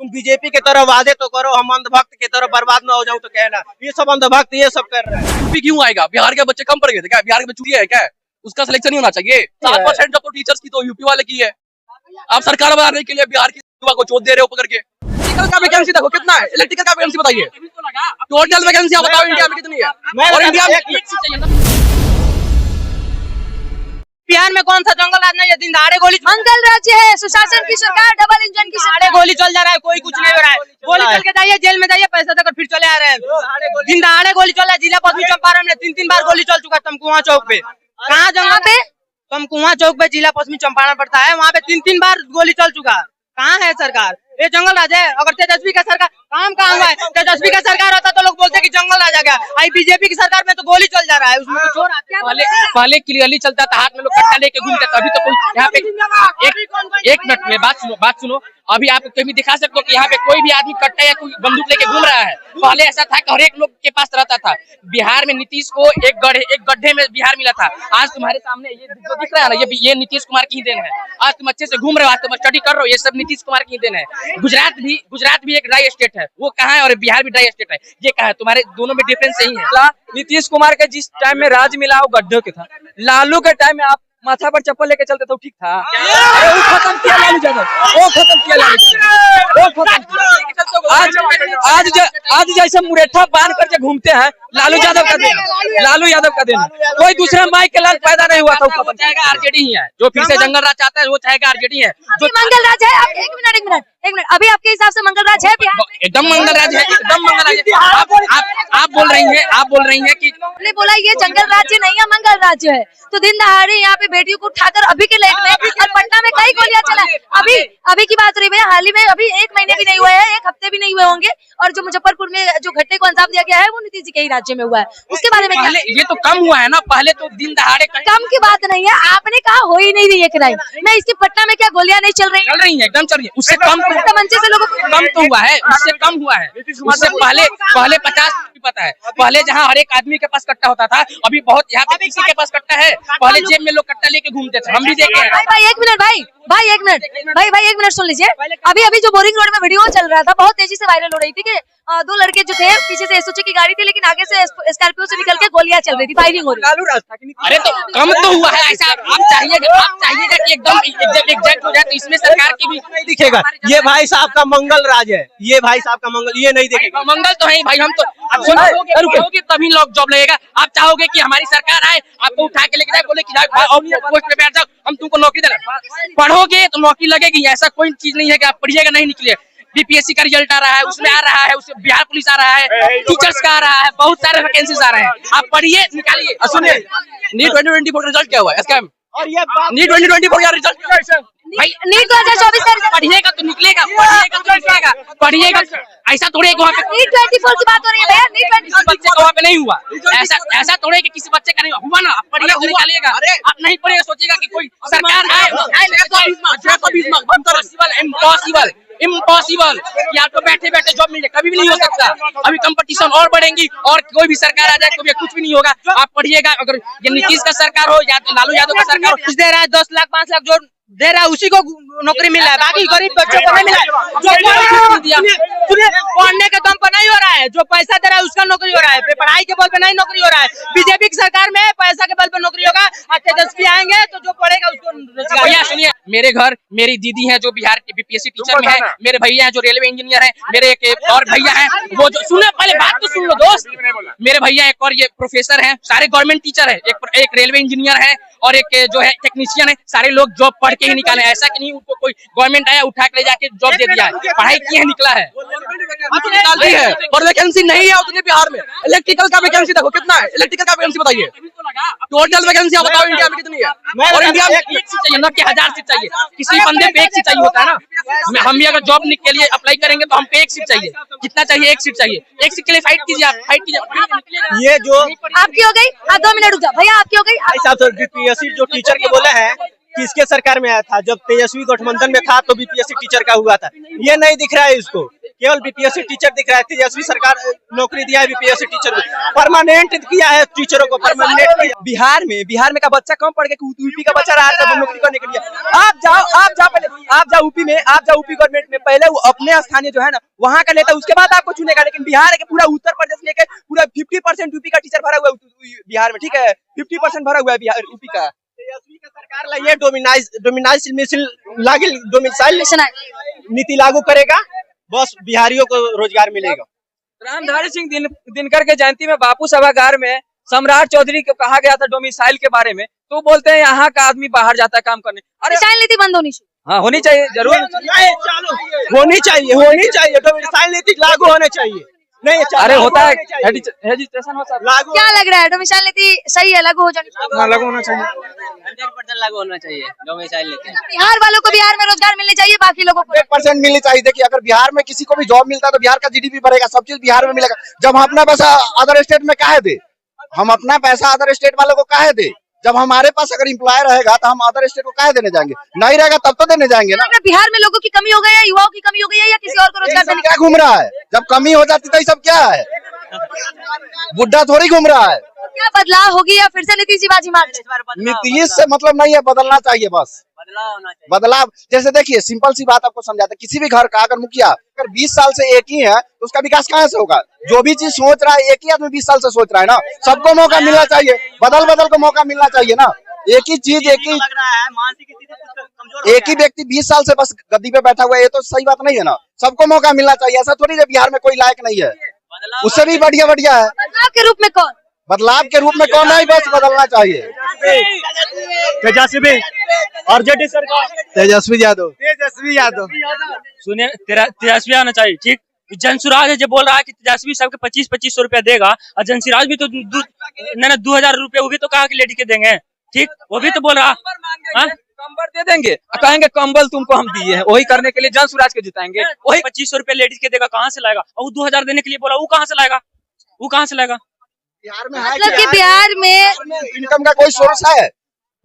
तुम बीजेपी की तरह वादे तो करो, हम अंधभक्त की तरह बर्बाद ना हो जाऊं तो कहना। ये सब अंधभक्त ये सब कर रहे हैं। यूपी क्यों आएगा? बिहार के बच्चे कम पड़ गए थे क्या? बिहार के बच्चे चूतिया है क्या? उसका सिलेक्शन ही होना चाहिए। 7% जब तो टीचर्स की तो यूपी वाले की है। आप सरकार बनाने के लिए बिहार की युवा को चोट दे रहे हो पकड़ के। इलेक्ट्रिकल का वैकेंसी देखो कितना है, इलेक्ट्रिकल का वैकेंसी बताइए, टोटल वैकेंसी आप बताओ इंडिया में कितनी है? और इंडिया में एक सीट चाहिए ना। बिहार में कौन सा जंगल राज नहीं है? दिन दहाड़े गोली, मंगल राज्य है, सुशासन की सरकार, डबल इंजन की सरकार। गोली चल जा रहा है, कोई कुछ नहीं हो रहा है। गोली चल के जाइए, जेल में जाइए, पैसा देकर फिर चले आ रहे हैं। दिन दहाड़े गोली चल रहा है। जिला पश्चिमी चंपारण में 3 बार गोली चल चुका है। तमकुआ चौक पे, कहाँ जंगल पे? तमकुआ चौक पे जिला पश्चिमी चंपारण पड़ता है, वहाँ पे 3 बार गोली चल चुका है। कहाँ है सरकार? ये जंगल राज है। अगर तेजस्वी का सरकार काम कहाँ हुआ है? तेजस्वी का सरकार होता तो लोग बोलते कि जंगल राज आ गया। आई बीजेपी की सरकार में तो गोली चल जा रहा है, उसमें कुछ हो रहा है। पहले क्लियरली चलता था, हाथ में लोग कट्टा लेके घूमते थे। अभी तो कोई यहाँ पे एक मिनट में बात सुनो। अभी आप कभी दिखा सकते हो कि यहाँ पे कोई भी आदमी कट्टा या कोई बंदूक लेके घूम रहा है? पहले ऐसा था कि हर एक लोग के पास रहता था। बिहार में नीतीश को एक गड्ढे में बिहार मिला था। आज तुम्हारे सामने ये जो दिख रहा है ना, ये नीतीश कुमार की ही देन है। आज तुम अच्छे से घूम रहे हो, आज तुम स्टडी कर रहे हो, ये सब नीतीश कुमार की ही देन है। गुजरात भी एक ड्राई स्टेट है, वो कहाँ है? और बिहार भी ड्राई स्टेट है, ये कहाँ है? तुम्हारे दोनों में डिफरेंस यही है। नीतीश कुमार के जिस टाइम में राज मिला वो गड्ढे के था। लालू के टाइम में आप माथा पर चप्पल लेके चलते तो ठीक था। वो खत्म किया लालू यादव, वो खत्म किया लालू यादव, वो खत्म किया। आज जैसे मुरेठा बांध करके घूमते हैं, लालू यादव का देन। कोई दूसरा माई के लाल पैदा नहीं हुआ था। वो चाहेगा आरजेडी ही है, जो फिर से जंगल राज चाहता है वो चाहेगा आरजेडी है। जो मंगल राज है, एक मिनट, अभी आपके हिसाब से मंगल राज है बिहार? एकदम मंगल राज है, एकदम मंगल राज है। आप बोल रही हैं कि आपने बोला ये जंगल राज्य नहीं है, मंगल राज्य है। तो दिन दहाड़े यहाँ पे बेटियों को उठाकर अभी के लाइट में और पटना में कई गोलियां चला। अभी की बात हो रही है, हाल ही में, अभी 1 महीने भी नहीं हुए हैं, 1 हफ्ते भी नहीं हुए होंगे। और जो मुजफ्फरपुर में जो घटने को अंजाम दिया गया है वो नीतीश जी के ही राज्य में हुआ है। उसके बारे में पहले ये तो कम हुआ है ना, पहले तो दिन दहाड़े कम की बात नहीं है। आपने कहा हो ही नहीं रही है क्राइम। मैं इसकी पटना में क्या गोलियां नहीं चल रही है? एकदम चल रही है। उससे कम मंचे से लोगों को कम तो हुआ है, उससे कम हुआ है। उससे पहले 50 पता है, पहले जहाँ हर एक आदमी के पास कट्टा होता था, अभी बहुत यहाँ पे किसी के पास कट्टा है? पहले जेब में लोग कट्टा लेके घूमते थे, हम भी देखे हैं। भाई एक मिनट सुन लीजिए। अभी जो बोरिंग रोड में वीडियो चल रहा था, बहुत तेजी से वायरल हो रही थी कि 2 लड़के जो थे, पीछे से एसओजी की गाड़ी थी, लेकिन आगे से स्कॉर्पियो से निकल के गोलियां चल रही थी, फायरिंग हो रही थी। अरे तो कम तो हुआ है। ऐसा आप चाहिएगा कि एकदम एग्जैक्ट हो जाए, तो इसमें सरकार की भी नहीं दिखेगा। ये भाई साहब का मंगल राज है, ये भाई साहब का मंगल, ये नहीं दिखेगा। मंगल तो है भाई, हम तो चाहोगे तभी लोग जॉब लगेगा। आप चाहोगे कि हमारी सरकार आए, आपको उठा के लेके जाए, बोले कि पोस्ट पे बैठ जाओ, हम तुमको नौकरी दे रहे हैं। पढ़ोगे तो नौकरी लगेगी, ऐसा कोई चीज नहीं है कि आप पढ़िएगा नहीं निकले। बीपीएससी का रिजल्ट आ रहा है, उसमें आ रहा है, उसमें बिहार पुलिस आ रहा है, टीचर्स का आ रहा है, बहुत सारे वैकेंसीज आ रहे हैं। आप पढ़िए, निकालिए। सुनिए, नीट 2024 रिजल्ट क्या हुआ? स्कैम। और ये नीट 2024 का रिजल्ट भाई, नीट 2024 का पढ़िएगा तो निकलेगा, पढ़िएगा। ऐसा थोड़े वहाँ पे नीट 24 की बात हो रही है भैया। नीट 24 बच्चे का वहाँ पे नहीं हुआ। ऐसा थोड़े कि किसी बच्चे का नहीं हुआ ना। आप पढ़िएगा तो निकालिएगा। आप नहीं पढ़िएगा, सोचिएगा कि कोई सरकार आए। इम्पॉसिबल कि आपको बैठे बैठे जॉब मिल जाए, कभी भी नहीं हो सकता। अभी कंपटीशन और बढ़ेंगी और कोई भी सरकार आ जाए तो कुछ भी नहीं होगा। आप पढ़िएगा। अगर ये नीतीश का सरकार हो या तो लालू यादव का सरकार हो, कुछ दे रहा है, 10 लाख 5 लाख जो दे रहा है उसी को नौकरी मिल रहा है, बाकी गरीब बच्चों को नहीं मिला है। जो पढ़ने के दम पर नहीं हो रहा है, जो पैसा दे रहा है उसका नौकरी हो रहा है, पढ़ाई के बल पे नहीं नौकरी हो रहा है। बीजेपी की सरकार में पैसा के बल पे नौकरी होगा, और तेजस्वी आएंगे तो जो पढ़ेगा उसको। भैया सुनिए, मेरे घर मेरी दीदी है जो बिहार के बीपीएससी टीचर में है, मेरे भैया है जो रेलवे इंजीनियर है, मेरे एक और भैया है वो जो, सुनो पहले बात तो सुन लो दोस्त। मेरे भैया एक और ये प्रोफेसर है, सारे गवर्नमेंट टीचर है, एक रेलवे इंजीनियर है और एक जो है टेक्नीशियन है। सारे लोग जॉब पढ़ के ही निकाले, ऐसा कि नहीं उनको कोई गवर्नमेंट आया उठा के ले जाके जॉब दे दिया है। पढ़ाई किए है, निकला है, निकाल है। और वैकेंसी नहीं है उतने बिहार में। इलेक्ट्रिकल का वैकेंसी देखो कितना है, इलेक्ट्रिकल का वैकेंसी बताइए, टोटल वैकेंसी आप बताओ इंडिया में कितनी है? और इंडिया में एक सीट चाहिए ना कि 1000 सीट चाहिए? किसी बंदे पे एक सीट चाहिए होता है ना। हम भी अगर जॉब के लिए अप्लाई करेंगे तो हम पे एक सीट चाहिए। कितना चाहिए? एक सीट चाहिए। एक सीट के लिए फाइट कीजिए, आप फाइट कीजिए। ये जो आपकी हो गई, 2 मिनट रुक जाओ भैया, आपकी हो गई। बीपीएससी जो टीचर के बोला है, किसके सरकार में आया था? जब तेजस्वी गठबंधन में था तो बीपीएससी टीचर का हुआ था। ये नहीं दिख रहा है इसको केवल बीपीएससी टीचर दिख रहा है। तेजस्वी सरकार नौकरी दिया है बीपीएससी टीचर को, परमानेंट किया है टीचरों को, परमानेंट। बिहार में का बच्चा कम पढ़ के यूपी का बच्चा रहा है नौकरी करने के लिए। आप जाओ यूपी में, आप जाओ यूपी गवर्नमेंट में, पहले वो अपने स्थानीय जो है ना वहाँ का नेता, उसके बाद आपको चुनेगा। लेकिन बिहार के पूरा उत्तर प्रदेश लेके पूरा 50% यूपी का टीचर भरा हुआ है बिहार में, ठीक है, 50% भरा हुआ है बिहार यूपी का। तेजस्वी का सरकार लाइए डोमिसाइल नीति लागू करेगा, बस बिहारियों को रोजगार मिलेगा। रामधारी सिंह दिनकर के जयंती में बापू सभागार में सम्राट चौधरी को कहा गया था डोमिसाइल के बारे में, तो बोलते हैं यहाँ का आदमी बाहर जाता है काम करने। अरे डोमिसाइल नीति बंद होनी चाहिए। हाँ, होनी चाहिए, जरूर होनी चाहिए डोमिसाइल नीति लागू होने चाहिए। नहीं, अरे होता है, रजिस्ट्रेशन होता है लागू। क्या लग रहा है डोमिसाइल नीति सही है, लागू हो जानी चाहिए? लागू होना चाहिए, 100% लागू होना चाहिए डोमिसाइल नीति। बिहार वालों को बिहार में रोजगार मिलने चाहिए, बाकी लोगों को 100% मिलनी चाहिए। देखिए, अगर बिहार में किसी को भी जॉब मिलता है तो बिहार का जीडीपी बढ़ेगा, सब चीज बिहार में मिलेगा। जब हम अपना पैसा अदर स्टेट में काहे दे, हम अपना पैसा अदर स्टेट वालों को काहे दे? जब हमारे पास अगर एम्प्लॉय रहेगा तो हम अदर स्टेट को काहे देने जाएंगे? नहीं रहेगा तब तो देने जाएंगे ना। बिहार में लोगों की कमी हो गई है, युवाओं की कमी हो गई है, या किसी और को रोजगार देने क्या घूम रहा है? जब कमी हो जाती तो ये सब क्या है? बुढ़ा थोड़ी घूम रहा है। क्या बदलाव होगी या फिर से नीतीश जी बाजी मार रहे? नीतीश से मतलब नहीं है, बदलना चाहिए बस। बदलाव जैसे देखिए, सिंपल सी बात आपको समझाते, किसी भी घर का अगर मुखिया अगर 20 साल से एक ही है तो उसका विकास कहाँ से होगा? जो भी चीज सोच रहा है एक ही आदमी 20 साल से सोच रहा है ना। सबको मौका मिलना चाहिए, बदल को मौका मिलना चाहिए ना। एक ही चीज एक ही व्यक्ति 20 साल से बस गद्दी पे बैठा हुआ है, ये तो सही बात नहीं है ना। सबको मौका मिलना चाहिए। ऐसा थोड़ी है बिहार में कोई लायक नहीं है, उससे भी बढ़िया है। बदलाव के रूप में कौन? बदलाव के रूप में कौन नहीं, बस बदलना चाहिए। तेजस्वी और जेडी सरकार, तेजस्वी यादव। सुनिए, तेजस्वी आना चाहिए, ठीक। जनसुराज है जो बोल रहा है कि तेजस्वी सबके 2500 रुपया देगा, और जनसुराज भी तो 2000 रुपया वो भी तो कहा कि लेडी के देंगे, ठीक, वो भी तो बोल रहा। कंबल दे देंगे, कहेंगे कंबल तुमको हम दिए हैं, वही करने के लिए जनसुराज के जिताएंगे। वही 2500 रुपया लेडीज के देगा, कहाँ से लाएगा? और 2000 देने के लिए बोला, वो कहाँ से लाएगा? बिहार में मतलब कि बिहार में इनकम का कोई सोर्स है?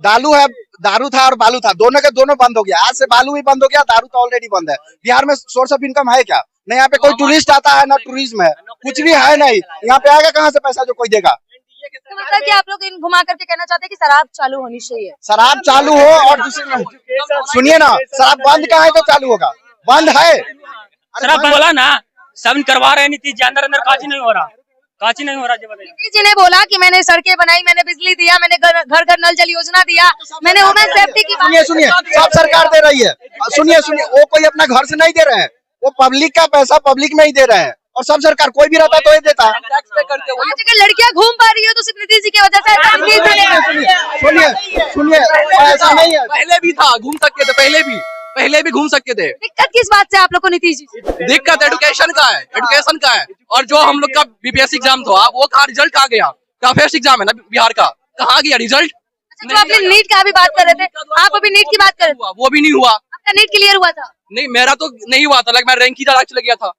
दारू था और बालू था, दोनों के दोनों बंद हो गया। आज से बालू भी बंद हो गया, दारू तो ऑलरेडी बंद है। बिहार में सोर्स ऑफ इनकम है क्या? नहीं, यहाँ पे कोई टूरिस्ट आता है ना, टूरिज्म है, कुछ भी है नहीं। यहाँ पे आएगा कहाँ से पैसा जो कोई देगा? तो मतलब कि आप लोग इन घुमा करके कहना चाहते हैं कि शराब चालू होनी चाहिए। शराब चालू हो, और दूसरी सुनिए ना, शराब बंद कहाँ है तो चालू होगा? बंद है। शराब बोला ना, सब करवा रहे हैं नीतीश जी, अंदर काची नहीं हो रहा नीतीश जी ने बोला कि मैंने सड़कें बनाई, मैंने बिजली दिया, मैंने घर नल जल योजना दिया, मैंने वुमेन सेफ्टी की। सुनिए, सब सरकार दे रही है। सुनिए, वो कोई अपना घर से नहीं दे रहे हैं, वो पब्लिक का पैसा पब्लिक में ही दे रहे हैं। और सब सरकार, कोई भी रहता तो ये देता। आज अगर लड़कियां घूम पा रही है तो सिर्फ नीतीश जी की वजह से। सुनिए, ऐसा नहीं है। पहले भी था, घूम सकते थे, पहले भी घूम सकते थे। दिक्कत किस बात से आप लोग को नीतीश जी? दिक्कत एजुकेशन का है। और जो हम लोग का बीपीएससी एग्जाम था, वो कहाँ रिजल्ट कहाँ गया? टफेस्ट एग्जाम है ना बिहार का, कहाँ गया रिजल्ट? जो आपने नीट का अभी बात कर रहे थे, आप अभी नीट की बात कर रहे थे, वो भी नहीं हुआ। आपका नीट क्लियर हुआ था? नहीं, मेरा तो नहीं हुआ था, लेकिन मैं रैंक ही ज्यादा चला गया था,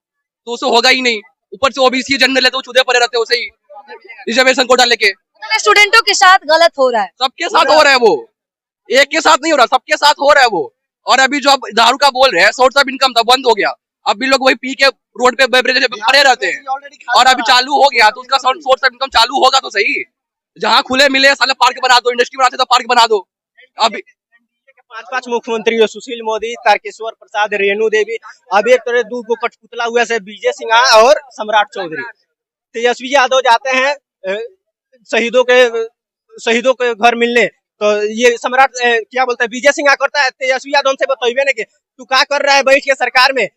तो उसे होगा ही नहीं। ऊपर से ओबीसी जनरल है तो छुदे पड़े रहते, उसे ही रिजर्वेशन कोटा लेके। स्टूडेंटों के साथ गलत हो रहा है, सबके साथ हो रहा है, वो एक के साथ नहीं हो रहा, सबके साथ हो रहा है वो। और अभी जो अब दारू का बोल रहे हैं, सोर्स ऑफ इनकम था, बंद हो गया। अभी लोग वही पी के रोड पे पड़े रहते हैं, और अभी चालू हो गया तो उसका सोर्स ऑफ इनकम चालू होगा तो सही। जहाँ खुले मिले साले पार्क बना दो, इंडस्ट्री बनाते तो पार्क बना दो। अभी 5 मुख्यमंत्री है, सुशील मोदी, तारकेश्वर प्रसाद, रेणु देवी, अब एक तरह 2 कठपुतला हुआ से विजय सिंह और सम्राट चौधरी। तेजस्वी यादव जाते हैं शहीदों के घर मिलने, तो ये सम्राट क्या बोलता है, विजय सिंह करता है। तेजस्वी यादव से बताइए ना कि तू क्या कर रहा है बैठ के सरकार में?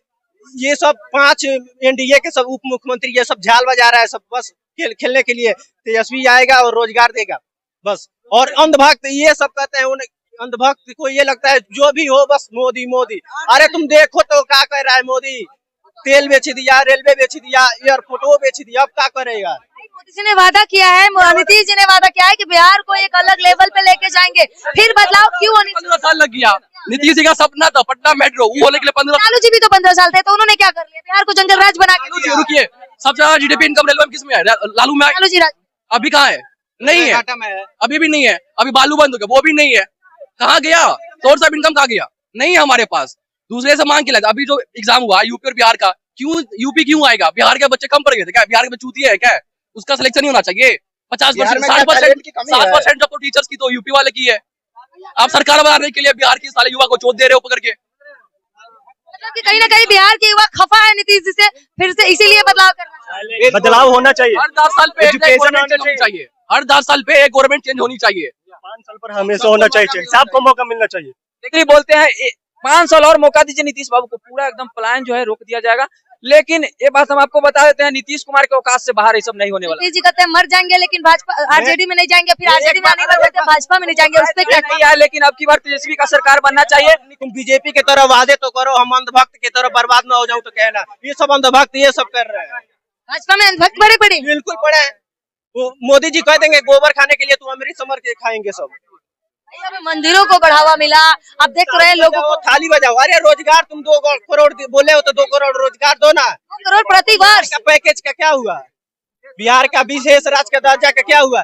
ये सब 5 एनडीए के सब उप मुख्यमंत्री ये सब झाल बजा रहा है, सब बस खेलने के लिए। तेजस्वी आएगा और रोजगार देगा बस। और अंधभक्त ये सब कहते हैं, अंधभक्त को ये लगता है जो भी हो बस मोदी। अरे तुम देखो तो क्या कर रहा है मोदी? तेल बेच दिया, रेलवे बेच दिया, एयरपोर्ट वो बेच दिया, अब क्या करेगा? मोदी जी ने वादा किया है, नीतीश जी ने वादा किया है कि बिहार को एक अलग लेवल पे लेके जाएंगे, फिर बदलाव क्यों होनी? 15 साल लग गया। नीतीश जी का सपना था पटना मेट्रो, वो होने के लिए 15। लालू जी भी तो 15 साल थे, तो उन्होंने क्या कर लिया? बिहार को जंगल राज बना के। रुकिए, सबसे ज्यादा जीडीपी इनकम रेलवे में किसमें है? लालू में। लालू जी राज अभी कहाँ है? नहीं है, अभी भी नहीं है। अभी बालू बंद हो गया, वो भी नहीं है। कहाँ गया सोर्स ऑफ इनकम? कहाँ गया? नहीं है हमारे पास, दूसरे से मांग के लाए। अभी जो एग्जाम हुआ यूपी और बिहार का, क्यों यूपी क्यों आएगा? बिहार के बच्चे कम पड़ गए थे क्या? बिहार के बच्चे चूतिए है क्या? उसका सिलेक्शन नहीं होना चाहिए? 50%, 60% जो टीचर्स की तो यूपी वाले की है। आप सरकार बनाने के लिए बिहार की साले युवा को चोट दे रहे हो पकड़ के। मतलब कि कहीं ना कहीं बिहार के युवा खफा है नीतीश जी से, फिर से इसीलिए बदलाव करना चाहिए। बदलाव होना चाहिए। हर 10 साल पे एजुकेशन होनी चाहिए। हर 10 साल पे एक गवर्नमेंट चेंज होनी चाहिए। 5 साल पर हमेशा होना चाहिए, सबको मौका मिलना चाहिए। देखिए बोलते हैं 5 साल और मौका दीजिए नीतीश बाबू को, पूरा एकदम प्लान जो है रोक दिया जाएगा। लेकिन ये बात हम आपको बता देते हैं, नीतीश कुमार के औकात से बाहर ये सब नहीं होने वाला। नीतीश जी कहते हैं मर जाएंगे लेकिन भाजपा आरजेडी में नहीं जाएंगे, फिर आरजेडी में आने के बाद भाजपा में नहीं जाएंगे, उस पर क्या नहीं है, लेकिन अब की बार तेजस्वी का सरकार बनना चाहिए। तुम बीजेपी की तरह वादे तो करो, हम अंधभक्त की तरह बर्बाद ना हो जाऊं तो कहना। ये सब अंधभक्त ये सब कर रहे हैं। भाजपा में अंधभक्त बड़े बड़े बिल्कुल पड़े हैं। वो मोदी जी कह देंगे गोबर खाने के लिए तो अमृत समर के खाएंगे सब। मंदिरों को बढ़ावा मिला, आप देख रहे हैं लोगों को। थाली बजाओ, अरे रोजगार तुम 2 करोड़ बोले हो तो 2 करोड़ रोजगार दो ना। 2 करोड़ प्रति वर्ष पैकेज का क्या हुआ? बिहार का विशेष राज्य का दर्जा का क्या हुआ?